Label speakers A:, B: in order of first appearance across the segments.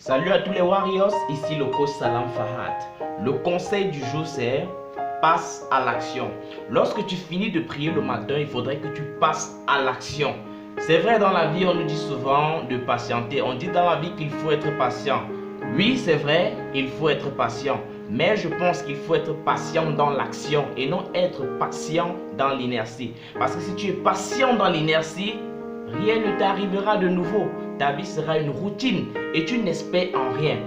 A: Salut à tous les Warriors, ici le coach Salam Farhat. Le conseil du jour c'est passe à l'action. Lorsque tu finis de prier le matin, il faudrait que tu passes à l'action. C'est vrai, dans la vie on nous dit souvent de patienter. On dit dans la vie qu'il faut être patient. Oui, c'est vrai, il faut être patient. Mais je pense qu'il faut être patient dans l'action et non être patient dans l'inertie. Parce que si tu es patient dans l'inertie, rien ne t'arrivera de nouveau. Ta vie sera une routine et tu n'espères en rien.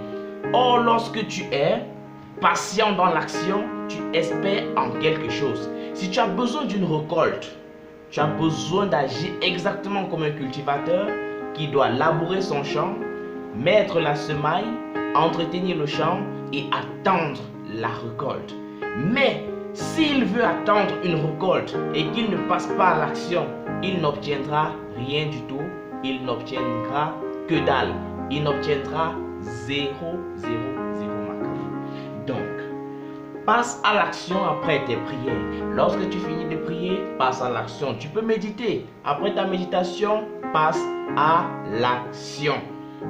A: Or, lorsque tu es patient dans l'action, tu espères en quelque chose. Si tu as besoin d'une récolte, tu as besoin d'agir exactement comme un cultivateur qui doit labourer son champ, mettre la semaille, entretenir le champ et attendre la récolte. Mais s'il veut attendre une récolte et qu'il ne passe pas à l'action, il n'obtiendra rien du tout. Il n'obtiendra que dalle. Il n'obtiendra 0, 0, 0 macabre. Donc, passe à l'action après tes prières. Lorsque tu finis de prier, passe à l'action. Tu peux méditer. Après ta méditation, passe à l'action.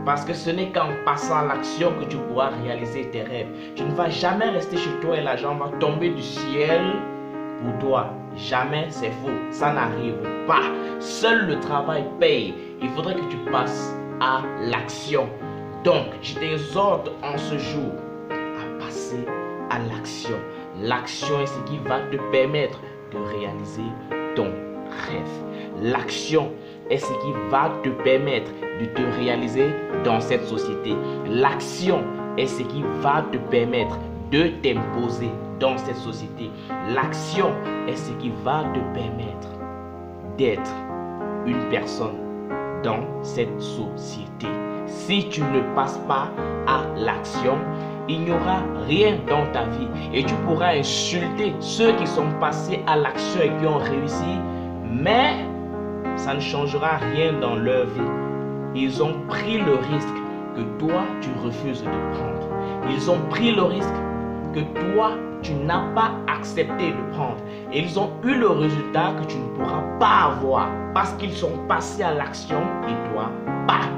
A: Parce que ce n'est qu'en passant à l'action que tu pourras réaliser tes rêves. Tu ne vas jamais rester chez toi et l'argent va tomber du ciel pour toi. Jamais, c'est faux. Ça n'arrive pas. Seul le travail paye. Il faudrait que tu passes à l'action. Donc, je t'exhorte en ce jour à passer à l'action. L'action est ce qui va te permettre de réaliser ton rêve. L'action est ce qui va te permettre de te réaliser dans cette société. L'action est ce qui va te permettre de t'imposer dans cette société. L'action est ce qui va te permettre d'être une personne dans cette société. Si tu ne passes pas à l'action, il n'y aura rien dans ta vie et tu pourras insulter ceux qui sont passés à l'action et qui ont réussi, mais ça ne changera rien dans leur vie. Ils ont pris le risque que toi tu refuses de prendre. Ils ont pris le risque que toi tu n'as pas accepté de prendre. Et ils ont eu le résultat que tu ne pourras pas avoir parce qu'ils sont passés à l'action et toi pas.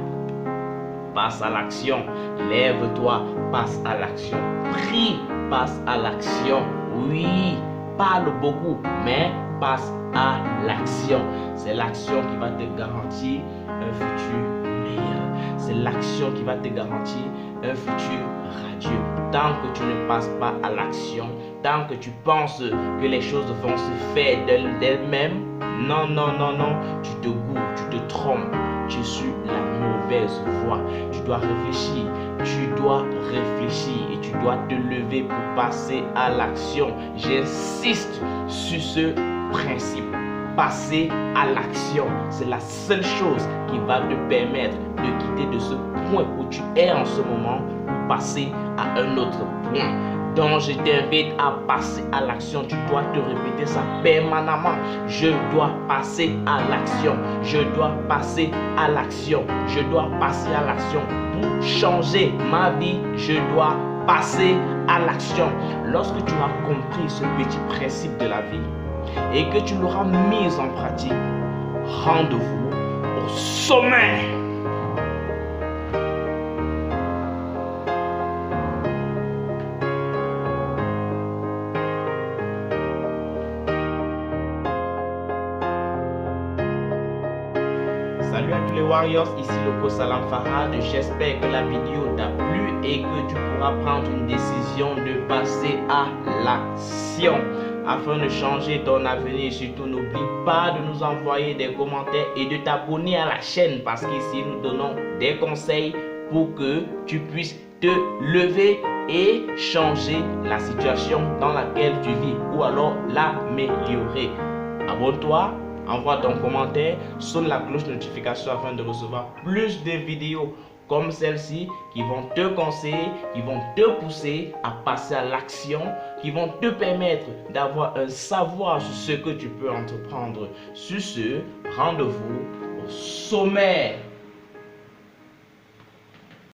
A: Passe à l'action. Lève-toi, passe à l'action. Prie, passe à l'action. Oui, parle beaucoup, mais passe à l'action. C'est l'action qui va te garantir un futur meilleur. C'est l'action qui va te garantir un futur radieux. Tant que tu ne passes pas à l'action, tant que tu penses que les choses vont se faire d'elles-mêmes, non, non, non, non, tu te gourres, tu te trompes, tu es sur la mauvaise voie. Tu dois réfléchir et tu dois te lever pour passer à l'action. J'insiste sur ce principe. Passer à l'action, c'est la seule chose qui va te permettre de quitter de ce point où tu es en ce moment pour passer à un autre point. Donc je t'invite à passer à l'action. Tu dois te répéter ça permanemment. Je dois passer à l'action. Je dois passer à l'action. Je dois passer à l'action pour changer ma vie. Je dois passer à l'action. Lorsque tu auras compris ce petit principe de la vie et que tu l'auras mis en pratique, rendez-vous au sommet. Salut à tous les Warriors, ici le coach Salam Farhat. J'espère que la vidéo t'a plu et que tu pourras prendre une décision de passer à l'action afin de changer ton avenir. Surtout, n'oublie pas de nous envoyer des commentaires et de t'abonner à la chaîne parce qu'ici nous donnons des conseils pour que tu puisses te lever et changer la situation dans laquelle tu vis ou alors l'améliorer. Abonne-toi. Envoie ton commentaire, sonne la cloche de notification afin de recevoir plus de vidéos comme celle-ci qui vont te conseiller, qui vont te pousser à passer à l'action, qui vont te permettre d'avoir un savoir sur ce que tu peux entreprendre. Sur ce, rendez-vous au sommet.